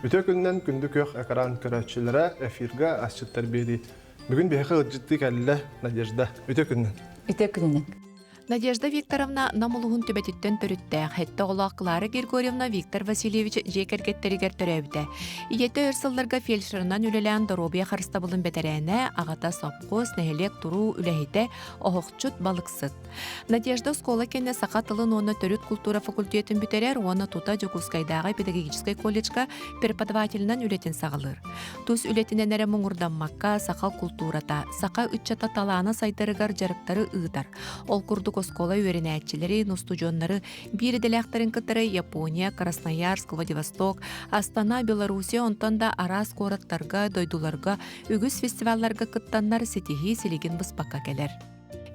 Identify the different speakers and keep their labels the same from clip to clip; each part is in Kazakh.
Speaker 1: Үтө күннен күндүк ök экран көрәтчеләре эфирга асчыттар бери. Бүгүн бехе җитди кәллә Надежда. Үтө күннен.
Speaker 2: Үтө күнүнүн.
Speaker 3: Надежда Викторовна намулугун төбөтүттен төрүттәк, хәтта олақ Клара Григорьевна Виктор Васильевич жекергеттеригер төрәбіде. Иеті өрсылларға фельдшерынан үлелән доробия харыста булын бәтәрәне, ағата сапқос, нәхелек туру үләхите, оғықчут балықсыт. Надежда скола кенне сақатылын оны төрүт культура факультетін бүтерер, оны тута Жокускайдағы педагогической колледжға преподавателінен үлетін сағылыр. Тус үлетінен әрі мұңырданмаққа сақал культурата, сақа үтчата таланы сайдырығар жарықтары ұғытар. Ол күрдік оскола үйренәтчілері, ностудионнары, бир деләқтарын кытыры Япония, Красноярск, Владивосток, Астана, Белоруссия, онтан да арас кораттарға, дойдуларға, үгіз фестивалларға кыттаннар сетихи селеген бұспаққа келер.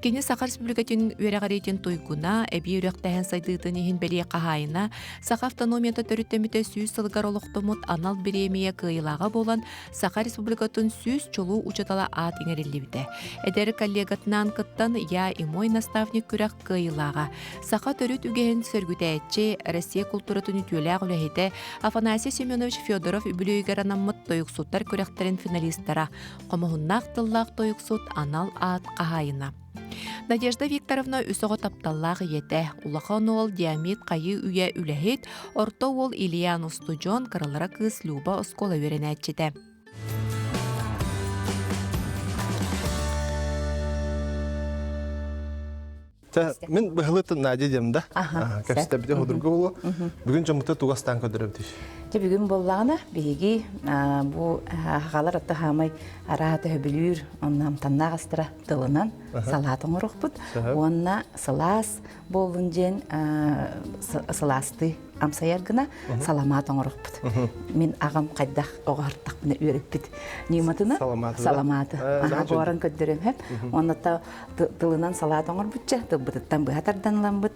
Speaker 3: Кені Сақа Республикатын өрәғарейтін тойгуна, әбей өрәқтәйін сайдыйтын ехін бәле қағайына, Сақа автономията төріттеміті сүйіз сылғар олықтымыт анал беремия кыйлаға болан Сақа Республикатын сүйіз чолу учатала ат еңерелі біді. Әдәрі коллегатынан кыттан я имой наставник күрәқ кыйлаға. Сақа төріт үгеген сөргіті әтче Россия культуратын үтуеләғ үләхеті Афанасий Семенович Федоров үбілейгер анаммыт тойықсуттар күрәқтәрін финалистара. Қомығыннақ тыллақ тойықсут анал ат қағайына. Надежда Викторовна үсіғі тапталлағы ете. Улахан ол диамет қайы үйе үләхет, орто ол Ильян Устуджон қырылыра кыз Люба оскола өрен әтчеті.
Speaker 1: Мен быһылытын Надя дем да. Кәстәбидә ходырга булу. Бүген жамыта тугастан көдөрөбдиш.
Speaker 2: Бүгін боллағына беги бу хағалар атты хамай араты хөбілүр, оннам таннағастыра тылынан салатын ұрықпыд. Онна сылас болын жен сыласты амсаяргына саламатын ұрықпыд. Мен ағам қайдақ оғартақ бұны өріппід. Нематына саламаты. Бұғарын көддірім әп. Онна тылынан салатын ұрықпыдча, тылбыдыттан бұғатардан ламбыд,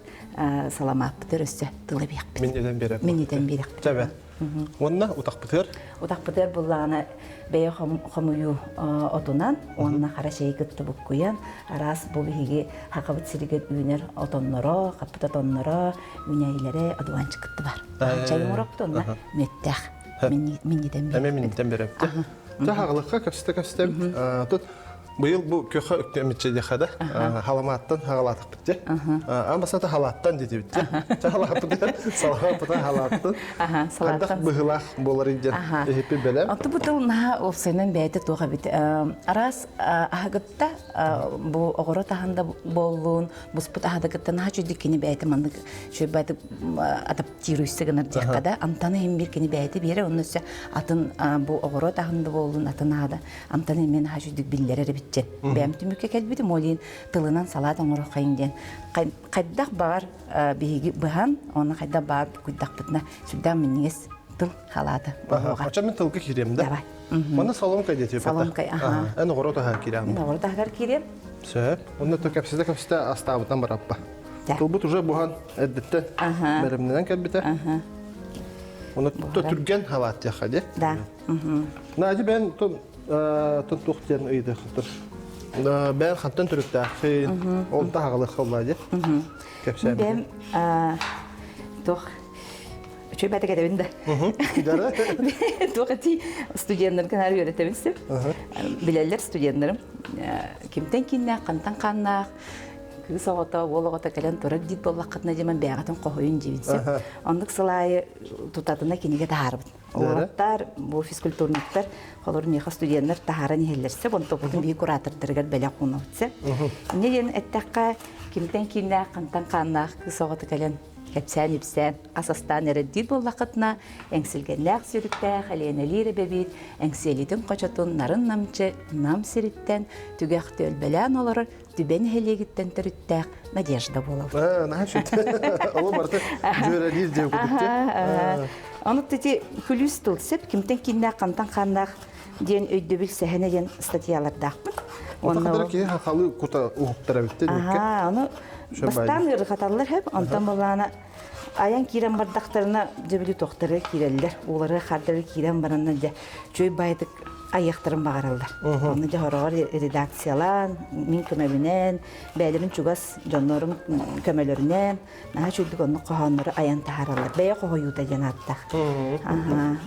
Speaker 2: саламаппыд өрісі тылы бейқпід. Мен еден берекпід.
Speaker 1: Онна утақпытыр?
Speaker 2: Утақпытыр бұллағына бәйі қомыю отынан, онына қара шей күтті бұққыян, арас бұл бейге хақабыт сірігет үйінер отонныры, қапыт отонныры, үйнәйлері адуанчы күтті бар. Чайым ұрапты, онына меттәқ. Мен еден
Speaker 1: берепті. Хағылыққа көпсті. Быйыл бу көхө өктөмүтче дехада халаматтан хагалатык битте. Амбасата халаттан деди битте. Халаттан салахаттан халаттан. Салаттан быгылах болар иден эпи белем.
Speaker 2: Аты бутул на офсенен бәйте туга бит. Арас агытта бу огоро таханда боллун, буспут агытта на чудикини бәйте мандык шөй бәйте адаптируйсыгынар дехада. Антаны hem bir kini bәйте бере, оннысы атын бу огоро таханда боллун атынада. Антаны мен хажудик биллере Бәм түмікке кәлбеді молин тылынан салатын ұрық қайынден. Қайдақ бағар бейгі бұған, оны қайдақ бағар күддақ бұтына сүрден мініңіз тыл қалады.
Speaker 1: Қача мен тылғы керем да? Оны салонка дете бәті?
Speaker 2: Салонка, аха.
Speaker 1: Әні ғұры тағар керем?
Speaker 2: Әні ғұры тағар керем.
Speaker 1: Сөп, оны көпсізді астабыдан бараппа. Тылбыт уже бұған әддетті бәрімнен кәлбіті. Оны түрген халат яқады?
Speaker 2: Да.
Speaker 1: Нади бән тон тухтен үйді қытыр. Бән қаттан түрікті ақын, олта ағылық қылады. Кәпсәм.
Speaker 2: Бән тоқ үші бәті кәдебінде.
Speaker 1: Күдәрі?
Speaker 2: Тоқ әти студенттер кәнәрі өретемізсіп. Білелер студенттерім. Кемтен кеннәқ, қантан қаннақ. Кыз оғыта, ол оғыта кәлен тұрар дит боллақ қытына жемін бәғатын қоғойын жевінсіп. Ондық сылайы тұтатына кенеге тағарбын. Олаттар, бұл физкультурниктар, қолыр меға студенттер тағара нехелерсіп, оны тоқылдың бей куратордырғар бәлі қуны өтсіп. Неден әттәққа кемтен кеннәқ, қантан қаннақ, кыз оғыта кәлен кәпсән епсән, асастан әрі боллақ қытына, әңсілгенләқ сөріктәқ, әлейінәлері бәбейт, әңселетін қочатын нарын намчы, нам сіріттен, түгәқті өлбәлән олары, түбен әлегіттен түріттәқ, Надежда болау.
Speaker 1: Олы барды жөрәлер деу күдікті.
Speaker 2: Оны түте күліс тұлсып, кемтен кеннәқ, қантан қаннақ ден өйді біл сәхіне ден статиялардақпын.
Speaker 1: Оны қадыр кейін хақалы құта ұғықтара бітті дөкке?
Speaker 2: Оны бастан ұрғаталар әп, онтан болағына аян кирен бардақтарына жөбілі тоқтары кирелілер. Олары қардары кирен барынан жа жөй байдық айыктырын багаралар. Оны жохорогор редакциялан, мин көмөбүнен, бәйлерин чугас жоннорун көмөлөрүнен, наха чүлдүк онну кохоннору аян тахаралар. Бәйе кохоюута жанаттах.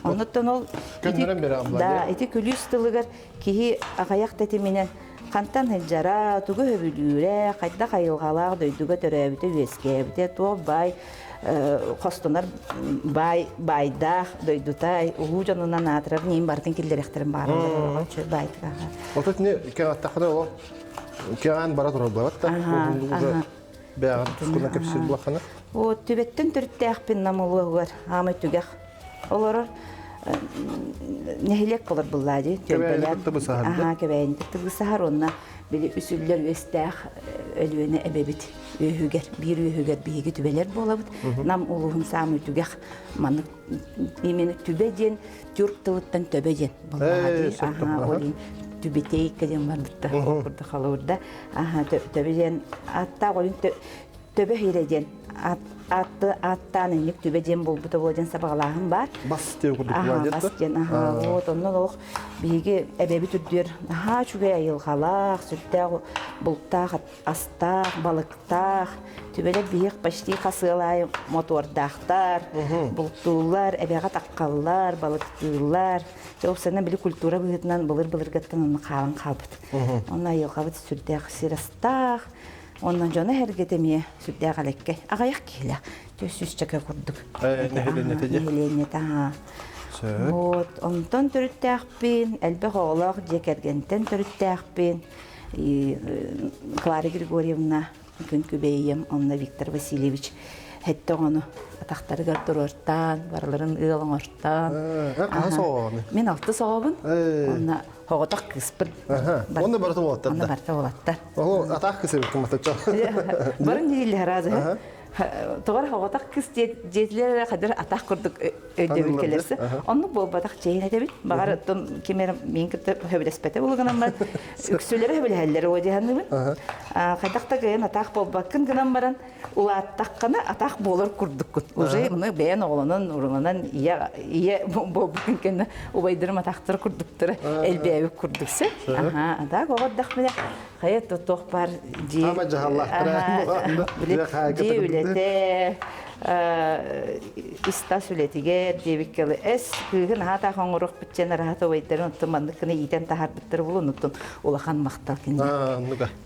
Speaker 2: Оннуттан ол
Speaker 1: Көндөрөн бери абла.
Speaker 2: Да, эти күлүстылыгар кихи агаяк тетименен кантан хылжара, тугу хөбүлүүрэ, кайда кайылгалаак дөйдүгө төрөбүтө үескебите, туо бай хостонар байдах дөйдутай улуу жанынан атырап нейин бартын килдеректерин баарылар байдыга.
Speaker 1: Отот не кеаттахда ол кеан бара турар баратта. Бәгән тускына кепсир булахана.
Speaker 2: О төбеттен төрттәхпин намылыгар амы түгәх. Олар нехилек булар буллади. Кебәйин тиктә сахар онна били үсүлләр өстәх өлүне эбебит. Өһүгәр, бир өһүгәр биге түбәләр булабыт. Нам улуһун самы түгәх маны имен түбәден түрк тылыттан төбәден буллади. Олин түбетей каден бардытта. Бурда халырда. Төбәден атта олин төбә хирәден аттан инек түбәден булбыты болден сабагалаһым бар.
Speaker 1: Бас тев курдук булады.
Speaker 2: Бас кен вот оннан ул биге эбеби түрдер. Чугай айылгалак, сүттә бултак, аста, балыктак, түбәләр биек почти касылай мотордактар, бултулар, эбега таккаллар, балыктылар. Жопсана били культура быгытынан булыр гаттан калан калбыт. Онна айылгабыт сүттә ксирастак. Ondan jona hergetemiye sütde galekke. Agayak kila. Tösüz çaka kurduk. Nehilenete ha. Вот, ondan törüttəxbin, elbə oğlaq cekergenten törüttəxbin. Klara Grigorievna gün kübeyim, onunla Viktor Vasilievich. Hette onu ataqları qardır ortan, varların ığılın ortan.
Speaker 1: Qaha soğanı?
Speaker 2: Men 6 soğabın. Onunla hoğataq kıspın.
Speaker 1: Onu barıta olattar.
Speaker 2: Onu barıta olattar.
Speaker 1: Onu ataq kısı bitim ataçaq.
Speaker 2: Barın deyildi razı. Toğar hoğataq kıs jetiler qadır ataq kurduk ödevülkelersi. Onu bu bataq çeyin edebit. Bağar kemer men kirte höbelespete bulğanam var. Üksülere höbelhelleri o cehanımın. Qaydaqta gayan ataq bol bakın gınan baran ulataq qana ataq bolur kurduk. Уже bunu beğen oğlanın urundan iya bu bugünkene ubaydırım ataqtır kurduktır. Elbeyi kurduksa. Da goğaddaq bile hayat toqpar ji.
Speaker 1: Ama cahallah.
Speaker 2: Devlete istasületiger devikkel es kıgın hata honguruq bitçen rahat obaydır unutmandıkını iten tahar bittir bulu unutun ulakan maqtal kindi.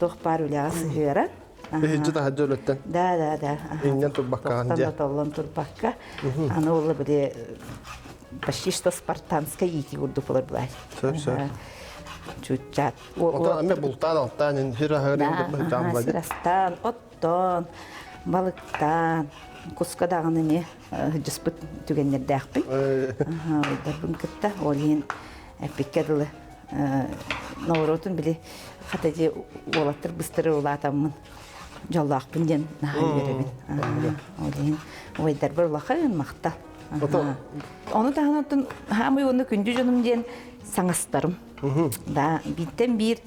Speaker 2: Toqpar uляğız hüyara.
Speaker 1: Hicci daha dövletten.
Speaker 2: Da.
Speaker 1: İnden turbakka anca.
Speaker 2: Tollan turbakka. Ana ola bile почти что спартанская ити урду булар булар.
Speaker 1: Söp.
Speaker 2: Чучат.
Speaker 1: Otan ama bultan alttan hira hırın jamladı.
Speaker 2: Sirastan, ottan, balıktan, kuskadağını ne cıspıt tügenler dağpı. Darbın kıtta olin epikkadılı. Navrotun bile hataca olattır bıstırı olatamın. Jallaqpın den nahal verebin. Olin oy darbar ulaqayın maqtal. Onu da hanatın hamı onu kündü canım den sangastarım. Da bitten bir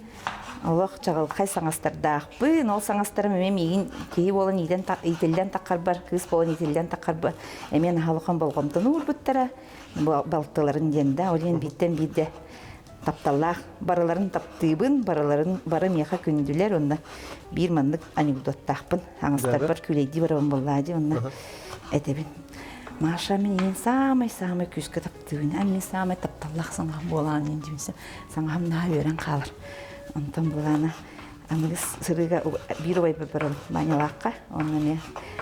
Speaker 2: Allah çağıl kay sangastardaaqpın. Ol sangastarım megen keyi bolan itelden taqar bar, kız bolan itelden taqar bar. Emen halqan bolğamdan urbuttara baltıların den da olin bitten bir de taptallaq baraların taptыбын, baraların barı meha kündüler onda bir mandık anekdot taqpın. Sangastar bar küleydi barabın bolladı onda etebin. Маша мен самый күзгі таптыбын, әмін самый тапталлақ саңға болан ендімісі. Саңға мұна өрен қалыр. Онтан боланы әмігі сырыға бір ой бір манилаққа. Оны мен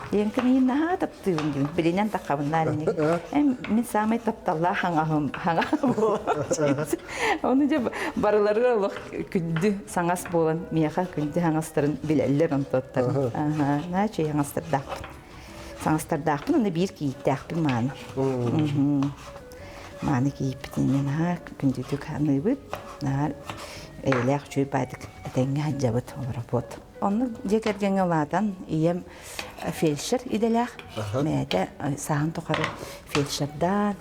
Speaker 2: ленкі мен наға таптыбын деймін. Біленен таққабын әліне. Мен самый тапталлақ хаңа болан. Оны же барыларға олық күнді саңас болан. Меға күнді хаңастарын біләлілер онтоттарын. Նա че хаңастырдақ. Sanastardaqpın, onda bir kiyittaqpın mani. Mani kiyippin, men ha kündüdük hanıbıt, eylaq çöy baydık, etenge hacabıt olarapot. Onu jekergen olatan, iyem felşer idelaq, meyde sağın toqarı felşerdan,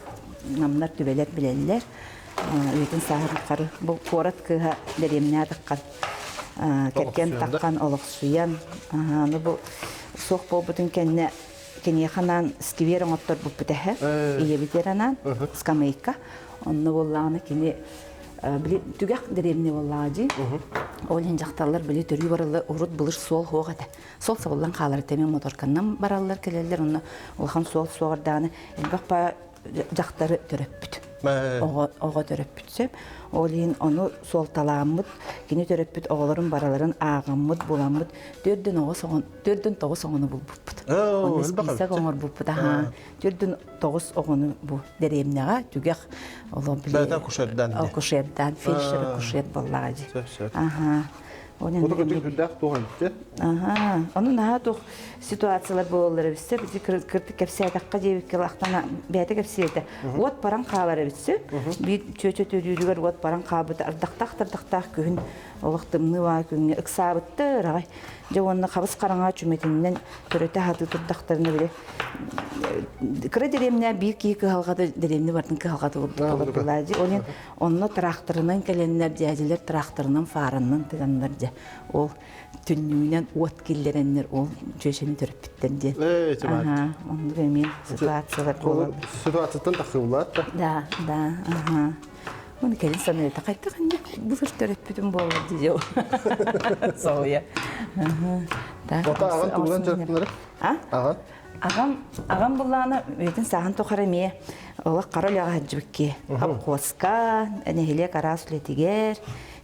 Speaker 2: namlar tübeler bileller, öğütün sağın toqarı, bu korat kıha deremne tıqqan, kerken taqqan oluq suyan, bu soq bol bütün kenne Кенеханан сквером оттор буппетеhe, иебитеранан скамейка. Онны болланы кене били түгәк деревне боллаҗи. Олен жакталар били төрү барылы урут булыш сол хогата. Сол сабылдан калар темен моторканнан бараллар келелер. Уны улхан сол соорданы элбакпа жактары төрөппүт. Ого төрөппүтсем, олин ону сол таламыт, кини төрөппүт оголорун бараларын агаммыт, буламыт, төрдөн тогуз огону булбуппут. Оны список оңор булпут. Төрдөн тогуз огону бу деревняга түгәк оло биле.
Speaker 1: Бәтән кушердан.
Speaker 2: Кушердан, фельдшер кушер боллаҗи.
Speaker 1: Ото көтүдәк туган итте.
Speaker 2: Onun daha çok situasyonlar bolları bitse, bizi kırtık kepseye dakika cevik kılaqtana beyte kepseyde. Ot paran kağaları bitse, bir çöçöt ödüylüler ot paran kağabıda ardaqtaq köyün oğuqtımını var köyüne ıksabıttı. Onunla kabız karana çümetinden törete hadı turdaqlarını bile. Kıra deremine bir ki kıhalgadı deremini vardın kıhalgadı oldu bulaycı. Onunla traktörünün gelenler diyeciler traktörünün farının tıganlar diye. O tünlüğünden ot gillerenler o çöşeni törüp bitten diye.
Speaker 1: Evet, evet.
Speaker 2: Onu demeyin situasiyalar olur.
Speaker 1: Situasiyadan takıldılar da.
Speaker 2: Da. Onu gelin sanıyor. Takaydık anne bulur törüp bütün bolur diye. Sağ ya.
Speaker 1: Ota ağan tuğulan çarpınları? Ağan?
Speaker 2: Ağam bullağına öydün sağın toqarameye. Ola qarol yağa hacıbıkke. Qoska, nehile qara sületiger,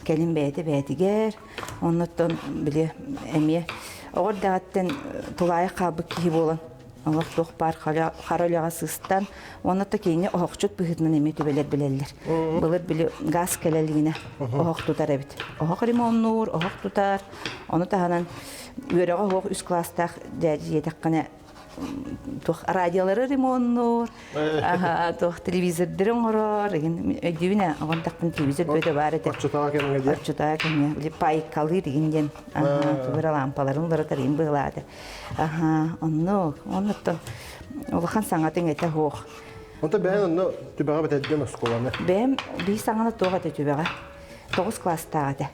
Speaker 2: kelin bəyetiger. Ondan bile emiye. Oğur dağıttın tulaya qabı kihi bolan. Allah toq bar qarol yağa sığıstan. Ondan da keyini oğuqçut bıhıdının emi tübeler bilerler. Bılır bile gaz keleliğine oğuq tutar ebit. Oğuq rimonur, oğuq tutar. Onu da hanan öreğe oğuq üst klastaq dərci yedeqqine radyoları remontur, televizörleri orar. Ödüğüne avantaqın televizör böyle var edi.
Speaker 1: Açıtağa kendine diye?
Speaker 2: Açıtağa kendine. Böyle paykalı diğinden. Böyle lampaların ıratırıyım bağladı. Onu da olağan sanatın ete hoğ.
Speaker 1: Onda ben onu tübeğe betedeceğim oskolanı.
Speaker 2: Ben bir sanatı toğa da tübeğe. 9 klastağıdı.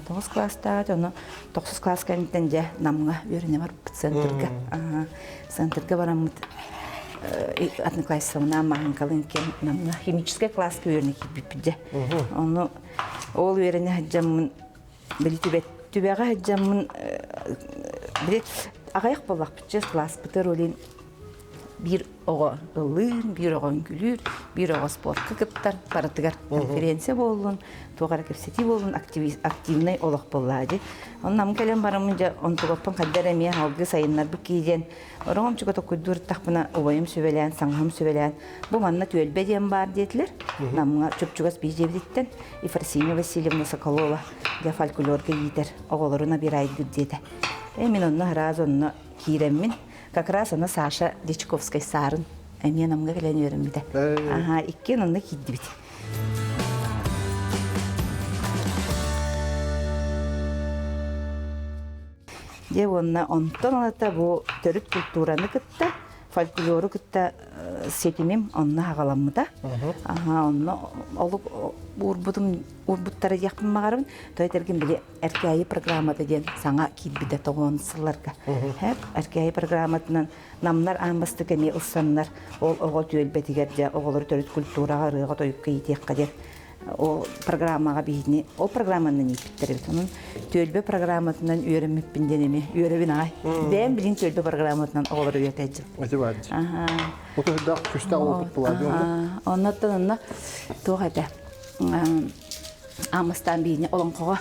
Speaker 2: 9 klastağıdı. Onu 9 klas kendince namga yörüne var centerga. Centerga varamıt. Atны классовна маңкалынкен намга химический класс yörüne kibipide. Onu ol yörüne hacamın bilitibet tübeğe hacamın bilet ağayık bolaq bitçe klas biter olin bir oğa ılır, bir oğa gülür, bir oğa sport kıkıptar, paratıgar konferensiya bolun, tuğara kepseti bolun, aktivnay olaq bolladı. Ondan gelen baramınca on tuğapan kaddar emiye halgı sayınlar bu kiyden. Oranım çıkata kuydur taqbına obayım söylelen, sanğam söylelen. Bu manna tölbe diyen bar dediler. Namına çöpçügaz biyecebiditten. İfarsini Vasilyevna Sokolova de folklorga gider. Oğullarına bir aydır dedi. Emin onunla raz onunla kiremmin. Как раз она Саша Дичковская сарын. Мен намга келен өрім биде. Иккен онда кидді бит. Де онна онтон алата бу төрүт культураны кытта, фольклору кытта сетимим онна хагаламмыда. Онна олук урбуттары яқпын мағарыбын. Тойтерген біле әркәйі программада ден саңа килбіде тоғын сылларға. Әркәйі программатынан намнар амбасты кәме ұлсаннар. Ол оғыл түйелбетігер де оғылыр төріт культураға рыға тойып кейтек қадер. Ол программаға бейіне, ол программаны не біттірі бет. Оның түйелбе программатынан үйеріміппін денеме, үйерімін ағай. Бән білін түйелбе программатынан оғылыр үйетәджім.
Speaker 1: Өте бәді. Оты хүлдақ күшті ауылдық бұлады оны?
Speaker 2: Оннаттан онна тоғады. Амастан бейіне оланқоға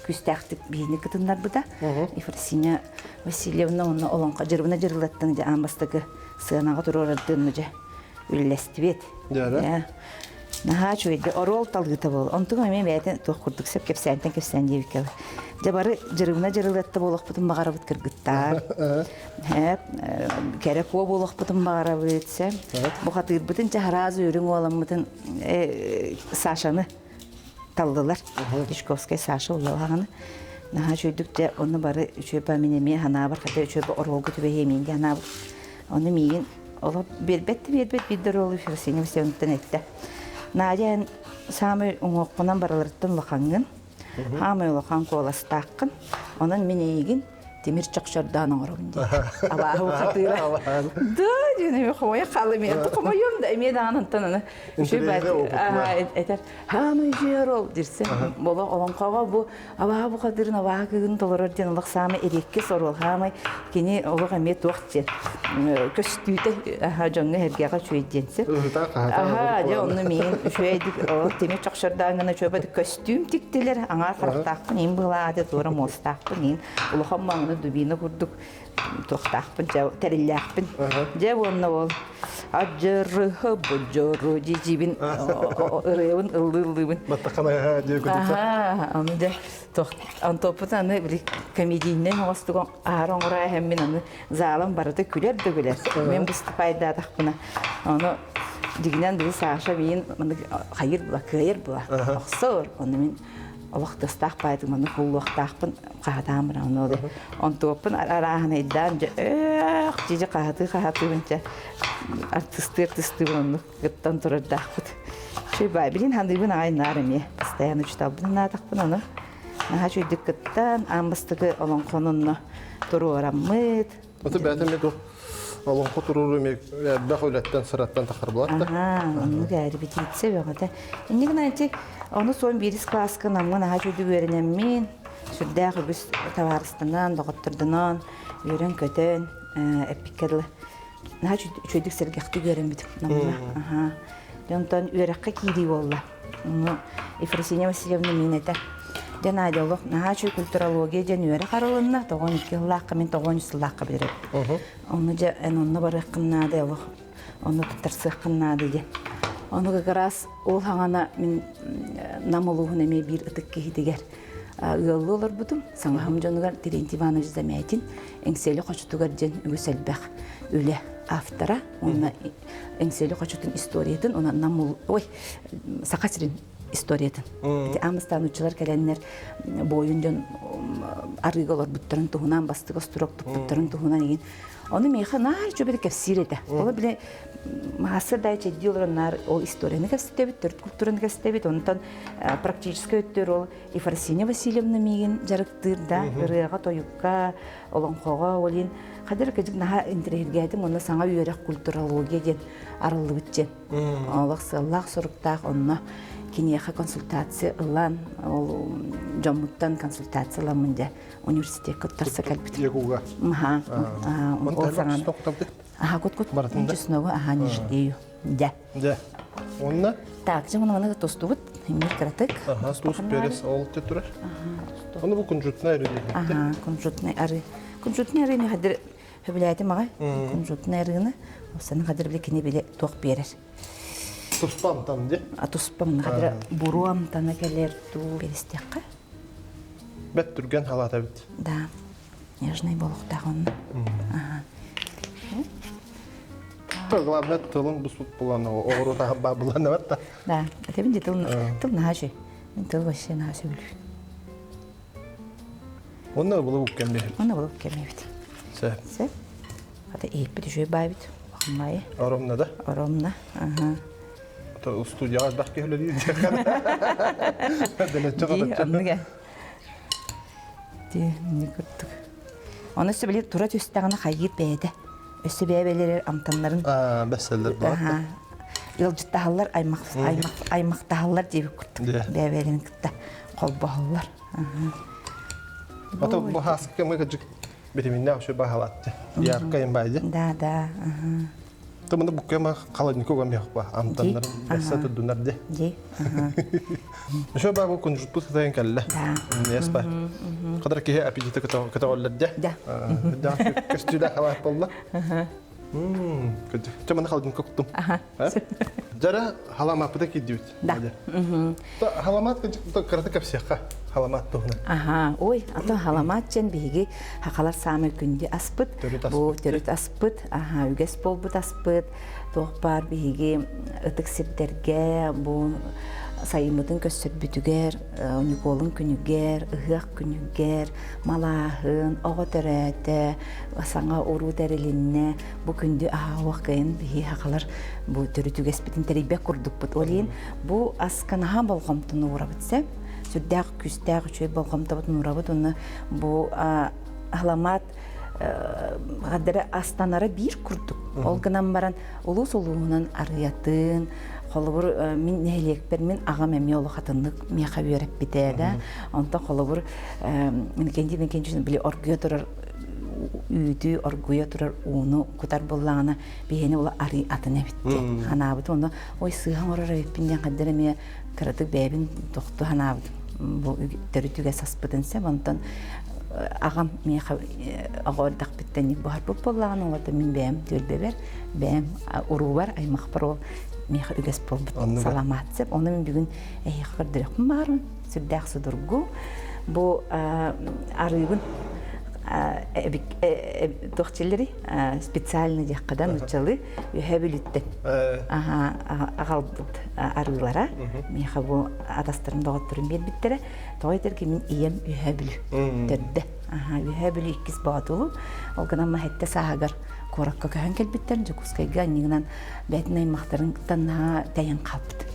Speaker 2: күстәқтік бейіне кытындар бұда. Ефросиня Васильевна оны оланқа жырвына жырылаттың де амастығы сығанаға тұру орардығыны же үлілесті бет.
Speaker 1: Дәрі?
Speaker 2: Наға чөйді орол талғыта бол. Онтың өмен бәйтін тоқ құрдық сөп кепсәнтен дейбік кәлі. Жабары жырвына жырылатты болық бұтын бағара бұт кіргіттар. Кәрек о болық бұтын бағара бұтсәм. Бұқатығыр бұтын жағаразы өрің олам бұтын Сашаны талдылар. Дичковская Саша олағаны. Наға чөйдік де оны бары үшөпі менеме хана бар. Қата үшөпі оролғы түбе емейінге хана бар. Оны мейін олап бербетті биддер олы Ферсиня Васильевнаттан әтті. Надян самый оңоқпынан бараларттан лақаңын. Хамай лақан қоластаққын. Онан мен егін темир чакшардан оробун де. Аллаху хатыра. Да, жене хоя халыме. Комоюм да эме данын таны. Этер хамы жерол дирсе. Бола олонкага бу Аллаху хатырын Аллахын толорор ден Аллах самы эрекке сорол хамы кини Аллах эме токтен. Көстүтө жоңго хергага чөйденсе. Же оны мен шөйдик темир чакшардан гана чөбөд костюм тиктелер. Аңа карактакпын ин була де тора мостакпын ин. Улухамманы дубина курдук тохтакпын же терилякпын. Же онна ол ажыры божору жижибин ырыбын ыллыбын.
Speaker 1: Баттакана же күтүп.
Speaker 2: Аны да тох антопутаны бир комедийнен остугон аароңра хеммен аны залым барыты күлер да күлер. Мен выступайда такпына. Аны дигинен бир Саша мен хайыр була, кайыр була. Аксор аны мен Аллах дастах байты маны куллуктахпын кадам рауноды. Он топын арахана идан жижи кахаты бенче артистер тыстыбын гыттан турдахпыт. Шей бай билин хандыбын айнарыме. Постоянно читабын натахпын аны. Наха чөйдүк гыттан амбыстыгы олон конунна туруараммыт.
Speaker 1: Аты бәтеме ду олон кутуруру мек бахулаттан сыраттан тахар булатта.
Speaker 2: Аны гайры бититсе бөгөтө. Иннигнати Onu son biris klaskın amın aha çöydü öğrenemmin. Sürdəği biz tavarısından, doğuttırdınan, öğren kötön, epikerli. Aha çöydük sergəxti görünmedim. Ondan öğreqqa kiydi olla. Efrasinya Vasilyevna minete. Den aydolıq, aha çöy kulturologiya den öğreq aralığında 92 yıllaqqa, men 93 yıllaqqa bilirəm. Onu onunla barıqqınnadı yollıq. Onu tutarsıqqınnadı de. Onu как раз ол хаңана мен намолугун эме бир ытык кихидигер ыллылар бутум саңахам жонугар Терентий Иванович Замятин эңсели кочутугар жен үгөсөлбек үле автора онна эңсели кочутун историятын она намол сакасирин историятын амыстанучулар келеннер боюн жон арыголор буттарын туһунан бастыгы строк буттарын туһунан деген onu meyxana çöbede kefsirede. Ola bile mahasır dayıcı diyorlar o istoriyani kefsirde, Türk kültürünü kefsirde. Ondan praktik ötür ol. Efrasinya Vasilyevna meygen jarıktırda, rıyaga toyukka, olan koğa olin. Kadir kecik naha interergedim, onda sana öğrek kulturologiya den aralı bitcen. Allah soruktaq onna kiniyaka konsultasiya ılan, Jamuttan konsultasiya ılanmında üniversiteye kuttarsa kalbit.
Speaker 1: Yakuga.
Speaker 2: Aha.
Speaker 1: Он там что-то.
Speaker 2: Aha, kut. Ничего, aha, ничего. Да.
Speaker 1: Да. Онна?
Speaker 2: Так, же мына тостубут, эмир кратык.
Speaker 1: Ага, стус перес алты турар. Оны бу кунжутная рыды.
Speaker 2: Ага, кунжутная ары. Кунжутная ары не хадыр хөбүләйти мага. Кунжутная арыны, осаны хадыр биле кини биле ток берер.
Speaker 1: Туспам там де?
Speaker 2: Туспам хадыр буруам тана келер ту беристекка.
Speaker 1: Бет турган халата бит.
Speaker 2: Да. Нежный болохтагын. Ага.
Speaker 1: Главное, тылын бусут буланы, оғыру тағын ба буланы батта.
Speaker 2: Да, әтебін де тыл нағашы. Тыл вообще нағашы білу.
Speaker 1: Оны бұлы бүккен бе?
Speaker 2: Оны бұлы бүккен бе.
Speaker 1: Сәп.
Speaker 2: Сәп. Ата ейіп біді жөй бай біді. Оқымайы.
Speaker 1: Оромна да?
Speaker 2: Оромна.
Speaker 1: Студияға бақ кеулі дейді. Дәлетчі қадатчы.
Speaker 2: Онныға. Не күрттік. Оны өсі біле тұра төстіғаны қайып бәйді. Өсі бәйбелер амтанларын.
Speaker 1: Бәселдер бар.
Speaker 2: Илжыттағалар, аймақтағалар дейбі күрттік. Бәйбелерін күтті. Қолбағалар.
Speaker 1: Ата bu haskı mı gıcık biriminde şu bahalatçı. Yarkayım baydı.
Speaker 2: Da.
Speaker 1: Tamam bu kema kalaniko gam yok ba. Amtanların besatı döner de.
Speaker 2: Ji.
Speaker 1: Şu bu kunjut bu tayın kalla. Nespa. Kadar ki apijite kata olad de. Da. Kastüda hava yapalım. Kötü. Tamam kalaniko kutum. Jara halamat da gidiyor.
Speaker 2: Da.
Speaker 1: Halamat gıcık karata kapsiyaka. Halamat tohna.
Speaker 2: Aha, oy, ata halamat jen bihigi hakalar sami gündi aspıt. Bu törüt aspıt. Aha, üges bol but aspıt. Tohbar bihigi ıtık sirderge bu sayımıdın kösür bütüger, unikolun günüger, ıhık günüger, malahın, oğa törete, sana oru derilinne, bu gündü vakayın bihi hakalar bu törüt üges bitin teribye kurduk but olin. Bu askanaha bolğamtını uğra bitse, sürdəq küstəq çöy bolğamta butun uğra but onu bu халамат гадара астанара бир курдук. Ол гынан баран улус улуунан арыятын, холобур мин нехлекпер мен агам эми олу хатыннык мияха береп битээда. Онтон холобур менкенди били оргуя турар үйдү оргуя турар уну кутар боллаана бихени ула ари атына битти. Ханабыт оны ой сыхан орара биппинден гадара мия кыратык бэбин токту ханабыт. Бу төрүтүгө саспытынса онтон агам мияха агордак биттени бар боллаган оларда мин бэм төлбебер бэм урубар аймакпар мияха үгес болбут саламатсып оны мен бүгүн кырдырык барын сүрдак судургу бу арыбын тохчелери специальный жаккадан учалы үһәбилүттен агалбыт арылара мияха бу адастырын доготтурун бербиттере тойтер мен ием үһәбилү төрдө үһәбилү иккис баатулу ол гана хетте саагар коракка кахан келбиттер жокускайга нигнан бетин аймактарын танна таян калпыт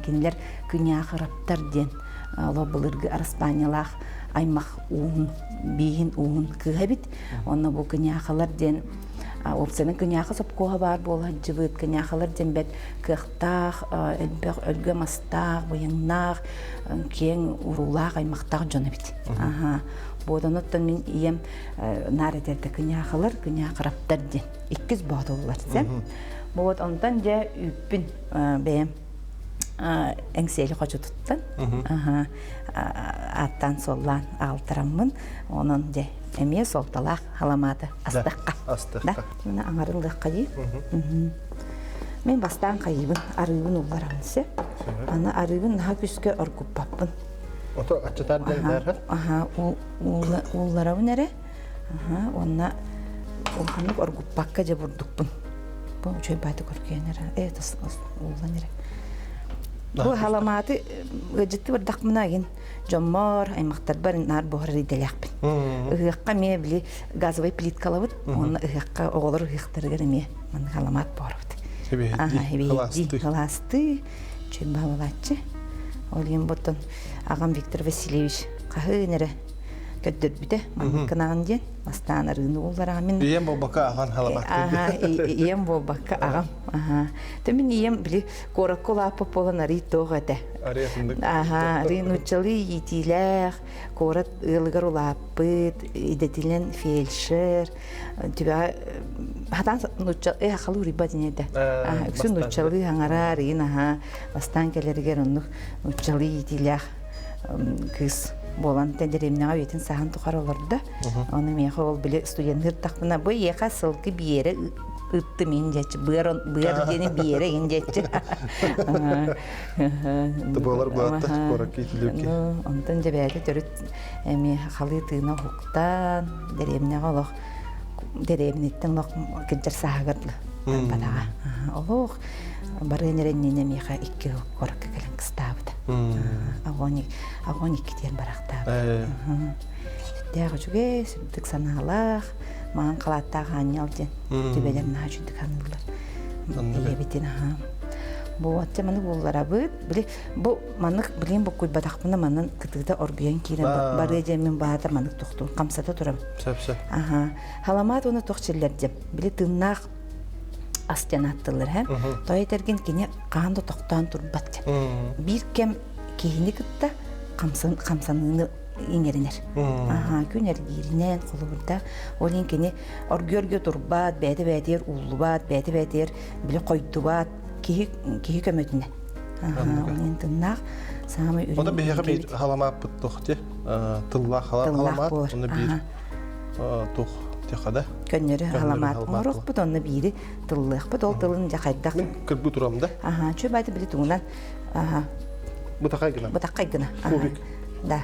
Speaker 2: кинилер күньяхыраптар ден лобылыргы араспаниялах аймак уун бийин уун кыгабит онна бу күньяхалар ден опсенин күньяхы сопкоға бар бола жыбыт күньяхалар ден бет кыхтах өлгө мастах буяңнах кең урулах аймактах жонобит бодоноттон мен ием наретерде күньяхалар күньяхыраптар ден иккис боодоллар сем бод онтан же үппүн бэм эңсели кочу туттан аттан соллан алтыраммын онон же эмие солталак халаматы астакка мына аңарылдык кайы мен бастан кайыбын арыбын улларамсы аны арыбын наха күскө оргуппаппын
Speaker 1: ото ачатар дер
Speaker 2: улларабын эре онна улханып оргуппакка же бурдукпун бу чөй байды көргенер уллан эре бу халаматы гыжытты бардак мынагин жоммор аймактар бар нар бохор иделякпин ыгыкка мебли газовый плиткалабыт онна ыгыкка оголор ыгыктарыгар эме мына халамат борбут халасты чөмбалачы олин ботон агам Виктор Васильевич кахынере көттөрбүтэ манканаган ден бастан арыны улларамин
Speaker 1: ием болбака аган халамат
Speaker 2: ием болбака агам тэмин ием били коракола пополан ари тогате ринучалы етилер корат ылыгар улаппыт идетилен фельдшер түбә хатан нучал халу рибадинеде үксүн нучалы аңара рина бастан келергер онну нучалы етилер кыз болан тендеремнага өтен сахан тухар олорда аны меха ол биле студенттер тактына бу яка сылкы биере ытты мен жечи быар дени биере ин жечи
Speaker 1: тубалар булатта корак китилепки
Speaker 2: онтон жебеде төрүт эми халы тыына хуктан деремнага олох деремниттен лок кенчер саагарлы бадага олох барынеренне меха икки корак келен кыстабыда агоник кетен барактабы дагы жүге сүрдүк санаалах маған қалаттағы анялден төбелерін ажүндік анылар ебетен бұл атты маны боллара бұд бұл манык білген бұл көй бадақпына манын кытыда оргуян кейрен бары емен бағатар манык тоқту қамсата тұрам халамат оны тоқчелер деп біле тыңнақ астен аттылыр той етерген кене қағанды тоқтан тұрбат бір кем кейіні күтті қамсаныңы иңеринер. Күнер гиринен қолыбырда олин кені оргөргө турбат, бәді-бәдер уллубат, бәді-бәдер білі қойдубат, кейі көмөтіне. Олин тыңнақ самы үрін...
Speaker 1: Оны бейеға бір халама бұттық те, тылла халамат, оны бір тұқ текада.
Speaker 2: Көннері халамат мұруқ бұд, оны бірі тыллық бұд, ол тылын жақайдақ.
Speaker 1: Кірбі тұрамда?
Speaker 2: Чөп байды білі тұңынан...
Speaker 1: Бұтақай гына?
Speaker 2: Бұтақай гына.
Speaker 1: Кубик?
Speaker 2: Да.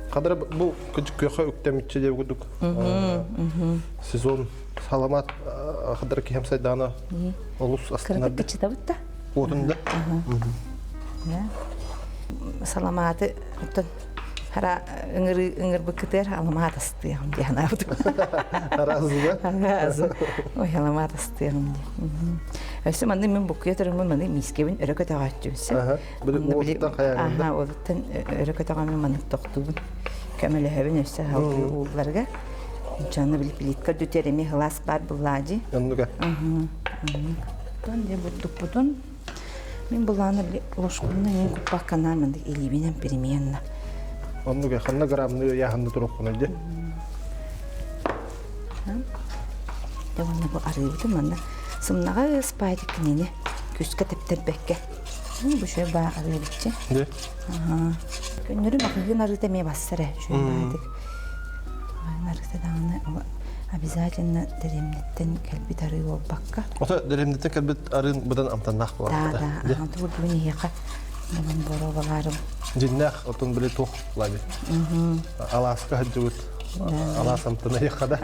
Speaker 1: Қадыр бұл көйқа өктемітші деп күдік. Сезон саламат қадыр кейім сайданы олыс астынады.
Speaker 2: Кірдік кіші табытта?
Speaker 1: Отында?
Speaker 2: Саламаты хара ыңыр бүкітер аламат астыяғым дейін абды.
Speaker 1: Аразы ба?
Speaker 2: Аразы. Ой, аламат астыяғым дейін. Өсі маңды мен бұқия тұрымын маңды мискебін өрі көтіға өтті өсі.
Speaker 1: Білі оғыттан қаяғында?
Speaker 2: Оғыттан өрі көтіға мен маңды тоқтуын. көмөлөһөбүн өссө уулларга. Жаны билитка дүтереме хлас бар буллади.
Speaker 1: Оннуга.
Speaker 2: Тон де бутун. Мен буланы ложкуна мен купакканамын илибинен переменна.
Speaker 1: Оннуга ханна грамны яханны туруккуна де.
Speaker 2: Даванна бу арыйды манда. Сымнага спайдык нене күскө тептербекке. Бу шөй ба арыйдычы.
Speaker 1: Де.
Speaker 2: Көннөрү макыгын арыйда ме бассара шөй бадык. Арыйда дагы обязательно деремнеттен келбит арый болбакка.
Speaker 1: Ота деремнеттен келбит арын будан амтаннах болар.
Speaker 2: Да, анту бу не яка. Мен боробаларым.
Speaker 1: Жиннах отун биле тух лаги. Аласка хаджут. Алас амтана якада.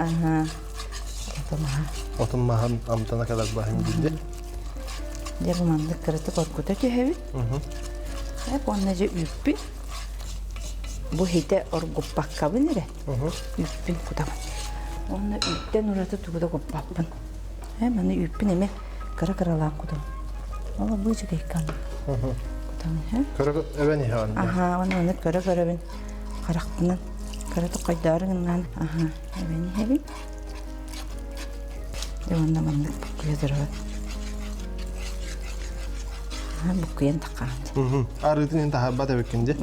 Speaker 1: Отун махан амтана кадар бахим дилде.
Speaker 2: Я бу мандык кырыты коркута төһөбүт. Хеп онна же үппү. Бу хите оргуппакка бинере. Үппүн кутабын. Онна үттен ураты тугуда куппаппын. Маны үппүн эме кара-каралаан кутабын. Ола бу же кейкан. Кутабын,
Speaker 1: Көрөк эбени хан.
Speaker 2: Оны көрө-көрөбүн. Карактынан. Караты койдарыңынан. Эбени хебин. Онна мандык буккуя дырабын. Буккуян такаанды.
Speaker 1: Арыдын енді хабба да бекенде.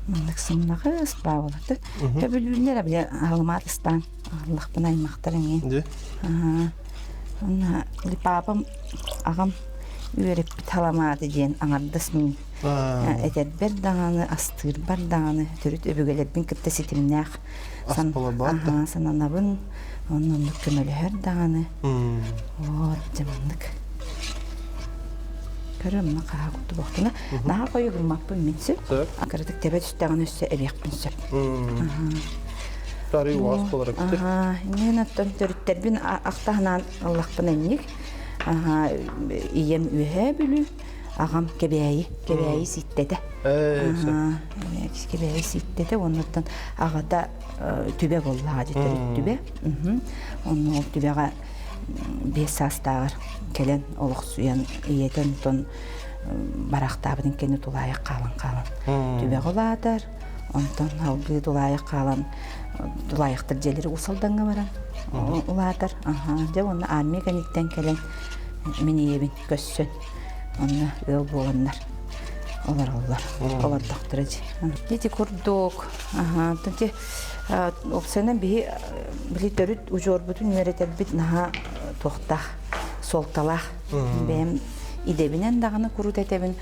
Speaker 2: Мындык сымнагы ыспа болот. Төбүлүлөр абы алматыстан Аллахпын аймактарың.
Speaker 1: Де.
Speaker 2: Онна папам агам үйрөп таламады деген аңардыс мен. Эдер даганы астыр бар даганы төрүт өбөгөлөрдүн кытта ситимнак. Сананабын онун көмөлөр даганы. Жамандык. Көрөмна кагытту боктуна. Наа кою кылмаппын менсип. Акырдык тебе түстөгөн өссө эбекпин сөп.
Speaker 1: Тарый уаз болар кетти.
Speaker 2: Мен аттан төрүттербин актаанан Аллахпын энник. Ием үйе бүлү. Агам кебеyi ситтеде. Кебеyi ситтеде, оннан агада түбе боллады, түбе. Онны ол түбеға 5 састағыр келен олық суян иетен тон барақтабының кені тулайық қалан. Түбе қоладар, онтан албы тулайық қалан, тулайықтыр желері ұсалданға баран ұладар. Онны армия кәніктен келен мен ебін көссін. Онна ыл боландар. Олар доктора жи. Дети курдук. Тонте опсенен били төрүт ужорбутун неретелбит наха тохтах, солталах. Бем идебинен даганы курут этебин,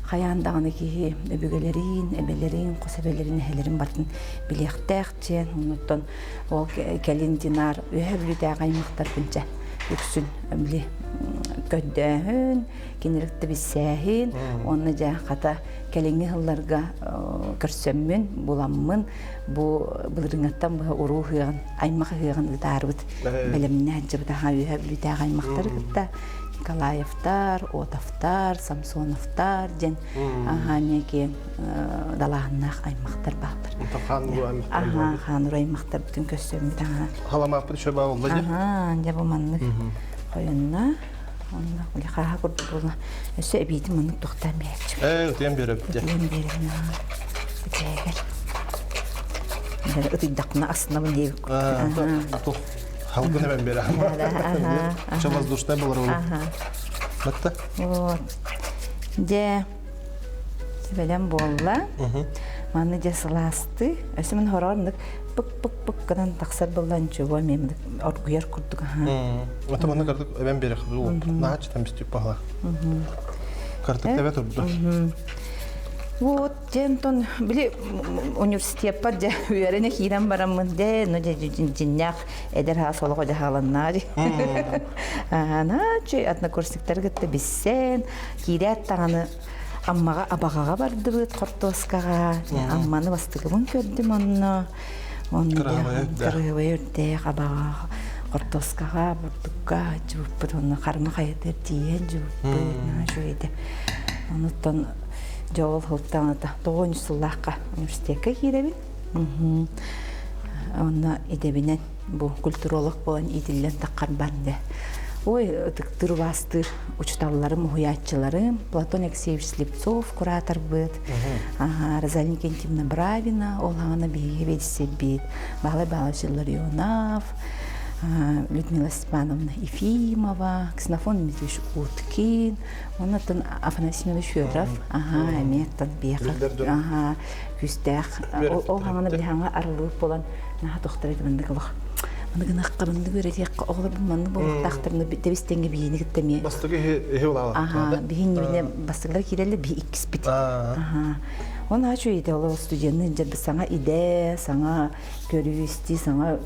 Speaker 2: каяндаганы ки эбелерин, косебелерин, хелерин бартын билектекчен, онуттан ол келин динар өһөбүлүдө каймактар бинче. Үксүн били көддөһүн, кинерикти биссәһин, онны жа ката келеңи хылларга көрсөммүн, буламмын, бу былырыңаттан бу урухыган, аймакыган ыдарбыт. Белемнән жыбыта өһөбүлүдө каймактар кытта. Николаевтар, Отовтар, Самсоновтар, ден неке далағыннақ аймақтар бақтыр. Ханур аймақтар бүтін көстерімді.
Speaker 1: Халамаппын шөба олды же?
Speaker 2: Де бұл маннық қойынна. Онда құлы қаға көрді болна. Өсі әбейді маннық тоқтан бәйіпчік.
Speaker 1: Өтен беріп де.
Speaker 2: Өтен беріп. Бүтәгер. Үтейдақына астына бұл дейбік.
Speaker 1: Халкына ben beri ama. Çok воздушная была роль. Batta.
Speaker 2: Вот. Де sebeden bolla. Mani de sılastı. Ösümün hororunduk. Pık kadan taksar bollan çoğu memdik. Orguyar kurduk.
Speaker 1: Ota bana kardık ben beri oldu. Naç tam istiyor pahala. Kardık evet oldu.
Speaker 2: Вот, жентон били университетпа же үйрөне хирен барамын де, но же жиннях эдер хасолого же халаннар. Наче однокурсниктер гытты биссен, кирет таганы аммага абагага барды бит Кортоскага. Амманы бастыгын көрдүм онно. Кырыбырде абага Кортоскага бурдукка жуп, онно карма кайтып тиен жуп, жойде. Онуттан Жол хылтаната 9 сыллаққа университетке киребин. Онна идебинен бу культуролог болан идиллен таққан банды. Ой, тыр бастыр учталларым, хуячыларым, Платон Алексеевич Слепцов, куратор быт, Розалина Кентьевна Бравина, ол аңана бейге ведесе бейт, Бағлай Бағлай Ионав, Людмила Степановна Ефимова, Ксенофон Дмитриевич Уткин, оннан Афанасий Семенович Федоров, әметтен бейқі, күстәқ, ол аңана бейхаңа арылып болан, наға тоқтар едімінді қылық. Мына қырынды көреді, оғылар бұлманды болып тақтырны дәбестенге бейіні кіттеме.
Speaker 1: Бастығы ехе олағылар?
Speaker 2: Бейін неміне бастығылар керелі бей иккіс біт. Оны ачу еді олы студентны жады саңа иде, саңа көрісті, саңа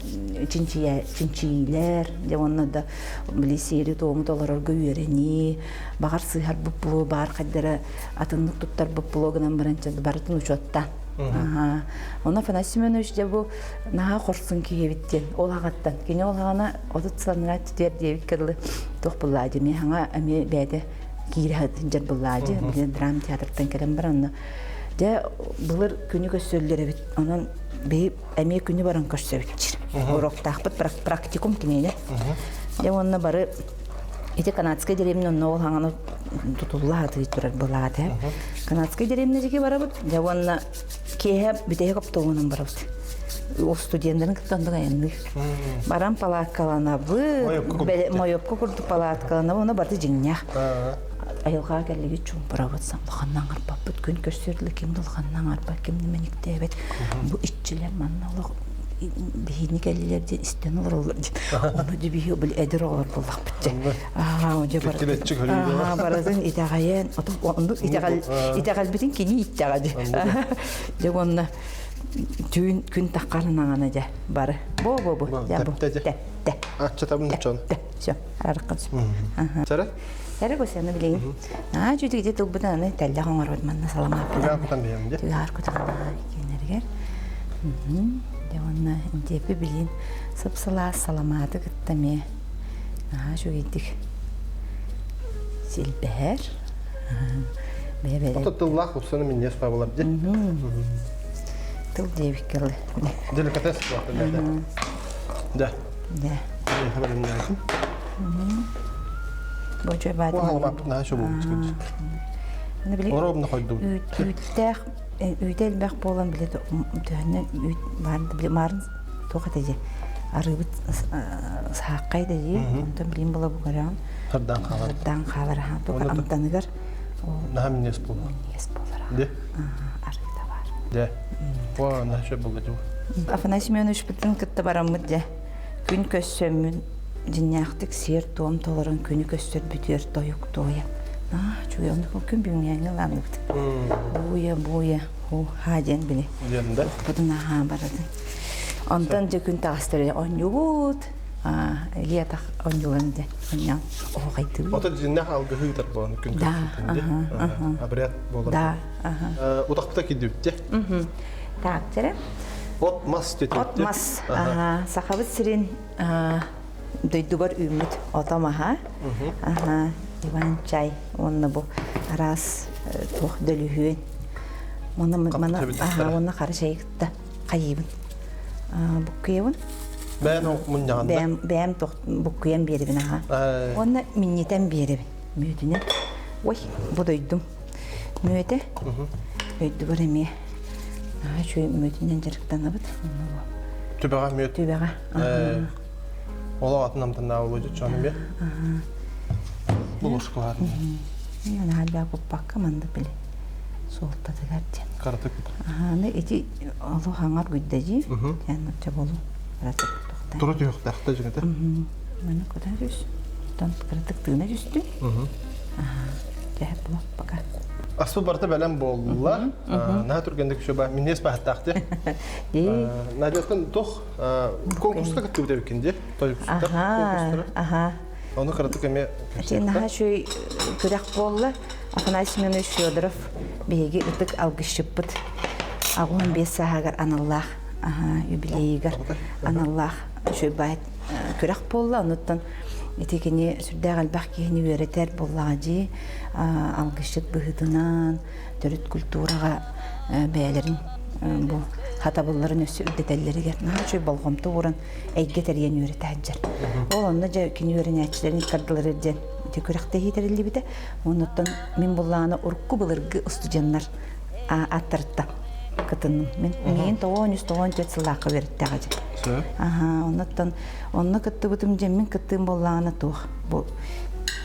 Speaker 2: чинчилер, оны да білесері тоғымы толар орғы үйерені, бағар сыйхар бұппылы, бағар қаддары атынлық тұттар бұппылығынан баранчады барытын ұшуаттан. Оны Афанасий Семенович де бұл наға қорсын кейбеттен, ол ағаттан. Кені ол ағана отыт сыланыра түтер девит кірлі тоқ бұллады. Мен аңа әме бәді кейрі жар бұллады. Білен драм театртан кәлем бар оны. Де бұлыр күні көссөллері бет. Онын бейіп әме күні барын көссөбет жыр. Уроқтақ бұд практикум кенелі. Де онына бары эти канадская деревня, но ол аңаны тұтулады тұрар бұлады. Канадская деревня жеке барабыд. Де онына кейі бүтеге қаптауынан барабыд. Ол студенттерін кіттандыға енді. Барам палаткалана бұд, майопқа күрді палаткалана бұд, оны барды жеңнях. Айылға кәліге чуым барабыд. Самлығаннан арпа бұд, күн көрсерділі кемді ұлғаннан арпа, кемді мәнікте әбет. Бұл итчілер манна олығы. Бейіні кәлілерден істен олар олар дейді. Оны дебейі бұл әдір олар болақ бітті.
Speaker 1: Күркелетчік өлейді ба?
Speaker 2: Баразын итағайын, итағал бітін кені иттағады. Деп оны күн таққарын аңаны де бары. Бо. Тәпті.
Speaker 1: Чатабын ұтчаны?
Speaker 2: Все, арарыққан сөп.
Speaker 1: Сәрі?
Speaker 2: Сәрі көсені білейін. Жүйді кеде тұлбыданы тәлі қоңар өтманна салама апыдан. Онна депі білін сыпсыла саламады күттіме. Жүйдік сілбәр.
Speaker 1: Ота тыллақ ұпсаны мен нес бабылар де?
Speaker 2: Тыл девік кілі.
Speaker 1: Деликатес бұлақты мәді? Да.
Speaker 2: Да.
Speaker 1: Хабарым не айтым?
Speaker 2: Бұл жой бәді.
Speaker 1: Ол алып наға шо болып түскенді? Оробына қойды.
Speaker 2: Үттәқ үйді әлбәқ болан біледі, түйінен үйд барды біле марын тоқат әде. Арыбыт саққайды де, ондан білейін бола бұғараған.
Speaker 1: Қырдан қалар.
Speaker 2: Қырдан қалар. Тоқат амтанығар.
Speaker 1: Наға мен нес болу?
Speaker 2: Нес болар.
Speaker 1: Де?
Speaker 2: Арыда бар.
Speaker 1: Де? О, наға шо болды жу?
Speaker 2: Афанасий Семенович бұттың күтті барамыд де. Күн көссөмін, діняқтық сер тоғым толырын күні көссөр бүтер тойық тойы. Чуя, он күн бүйіңе аңыланып. Буя, хаден біле.
Speaker 1: Дерінде?
Speaker 2: Бұдың аға барады. Ондан же күн тағыстыры оңюғыд. Летақ оңюғынды. Оңян оғайды.
Speaker 1: Ота жиннақ алғы хүйдер боланы күн көсетінде? Абрият болар?
Speaker 2: Да.
Speaker 1: Удақпыта кеді өтте?
Speaker 2: Так, жәрі?
Speaker 1: От мас өтте?
Speaker 2: От мас. Сақабыт сірен дөйді бар үйміт отамаға. Иван чай, онна бұл арас тоқ дөлігуен. Онна қары шайықта қайыбын. Бұққиыбын.
Speaker 1: Бәйін мұн жағында?
Speaker 2: Бәйім бұққиын берібін аға. Онна миннетен берібін. Мүйдіне. Ой, бұл өйдім. Мүйді. Өйді бар әме. Шөй мүйдінен жарықтан абыд.
Speaker 1: Түбіға мүйді?
Speaker 2: Түбіға.
Speaker 1: Ола атын амтанда олы жүт жаным бе? Бұл ұшқыларын?
Speaker 2: Мен әлбәқ бұл баққа манды білі. Солтады кәрден.
Speaker 1: Қаратық бұд?
Speaker 2: Эти олу хаңар гүйді жи. Яны жа болу.
Speaker 1: Тұры түйіқ дәқті жігіті?
Speaker 2: Мәні көді жүз. Қаратық тығына жүзді. Жәхіп бұл бақа.
Speaker 1: Аспы барты бәлем болула. Наға түргенді күші ба? Мен нес бәхіттақты? Надеткін тоқ конкурсқа күтті өте өкенде? Оны қаратық әме көрсетті?
Speaker 2: Наға шөй күрәқ болы. Афанасий Семенович Федоров бейге үтік алғышып бұд. Ағуын бес сағағар аналлах юбилейгар аналлах шөй байт күрәқ болы. Онуттан етекені сүрдәғ әлбәқ кейіні өретер болағади алғышып бұғыдынан түріт культураға бәлерін бұл хатабылларын өссө үддетеллеригер. Чөй болгомто уран әйге терген үйрі тәджер. Ол онна жа кені үйрін әтчілерін кардылар ерден. Текүрәқті хейтерелі біде. Оннаттан мен болағына ұрққы бұлырғы студенттар аттарытта кытынным. Мен тоғын сылақы берітті ғажы. Оннаттан онна кытты бұтым жеммен кыттым болағына тоғы. Бұл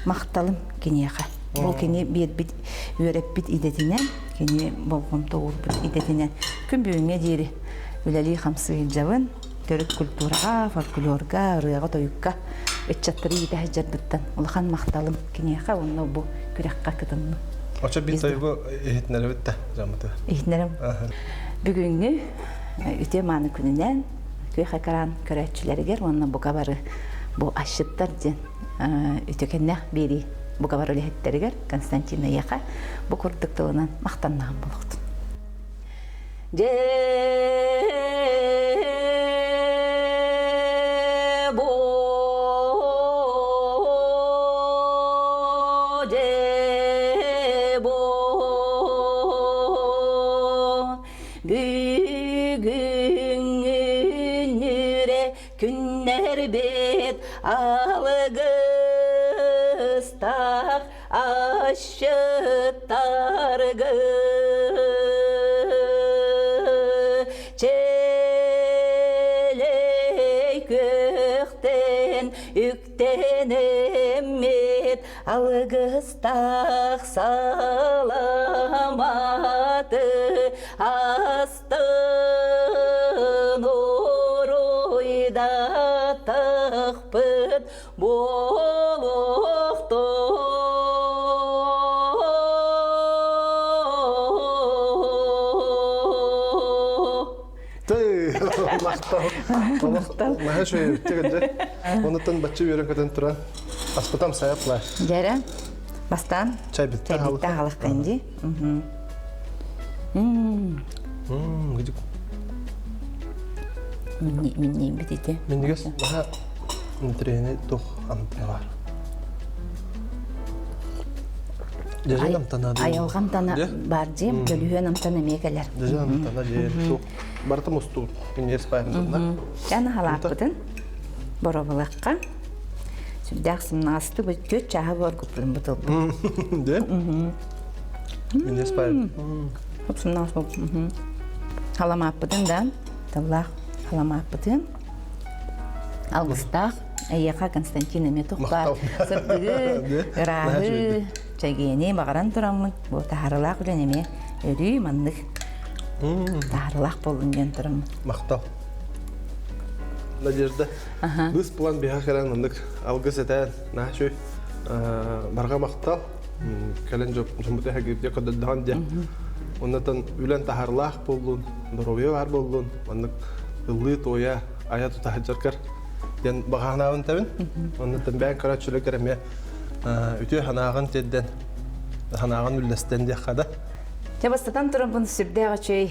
Speaker 2: мақталым кенеға. Бұл кене бет үйреп бит идетінен, кене болғым тоғыр бит идетінен. Күн бүйінге дейірі үләлі қамсы жауын, төрік культураға, фольклорға, рыяға, тойыққа өтчаттыры еді әжердіктен. Олған мақталым кенеға, онна бұл күрекқа кытынным.
Speaker 1: Оча бит тойғы ехетнері бітті, жамыты?
Speaker 2: Ехетнерім. Бүгінгі үте маны күнінен көй қақаран көрәтшілерігер, онна бұға бары бұл ашыттар ден үтекенне бері бұға бары өліхеттерігер Константина Яқа бұл көрдіктілінен мақтаннаған болуқтын.
Speaker 4: Күннер бет алғыстақ ашыттарғы челей көқтен үктен емет алғыстақ саламаты астын оройда тақпыт болуқты
Speaker 1: Мақтал. Мәхе шөй өттегенде. Онытын бачы үйрен көтен тұран. Аспытам саяплай.
Speaker 2: Жәрі, бастан
Speaker 1: Чай бітті
Speaker 2: чайбитті халық кәнде.
Speaker 1: Гүдік.
Speaker 2: Мен бітеті.
Speaker 1: Мен дегес, баға үндірені тұқ амтыны бар. Жажан амтана дейін.
Speaker 2: Аяуған тана бар жем, көліген амтана мекелер.
Speaker 1: Жажан амтана дейін. Тұқ. Бартым ұсту. Универс байымдығына.
Speaker 2: Яны халақ бұдын. Боро бұлаққа. Сүрдәқсімнің асты бұл көт чаға бар көпірін бұтыл бұл.
Speaker 1: Де? Универс байым.
Speaker 2: Көпсімнің асы бұл. Халамақ бұдын да. Талақ халамақ бұдын. Алғыстақ. Әйеқа Константин әме тұқпар. Сұрдығы, ұрағы, чәгені бағаран тұрамын. Бұл тағарылақ үлен әме өрі маңдық. Тағарылақ болын ген тұрамын.
Speaker 1: Мақтал. Надежда. Біз план беға қаран маңдық. Алғыз әтән, нәшөй. Барға мақтал. Кәлін жұмыты әгерде қыдырдаған де. Оннатан үлен тағарылақ болын, дұрове бар болын. Маңдық ұлы тоя ая тұтағыджаркар. Ден бағанауын тәбін. Оннатан бән көратшілі кәріме үте ханағын тедден, ханағын үлләстен де қада.
Speaker 2: Жабастатан тұрын бұны сүрдәғі чөй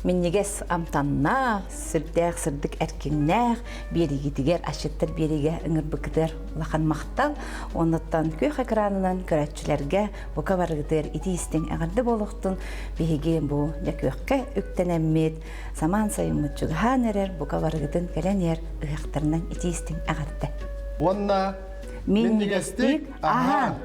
Speaker 2: меннегес амтанна, сүрдәғ сырдық әркеннәғ, берегетігер, ашыттыр береге үңір бүкідер лақан мақтал. Оннаттан көй қақыранынан көрәтшілерге бұқа барғыдыр итейістен әғарды болуқтың бейге бұл көкке үктен әммет, саман сайымы жүгіған әрер бұқа барғыдың кәлен ер ұяқтарынан итейістен әғарды.
Speaker 1: Онна
Speaker 2: Меннегестік, ахан!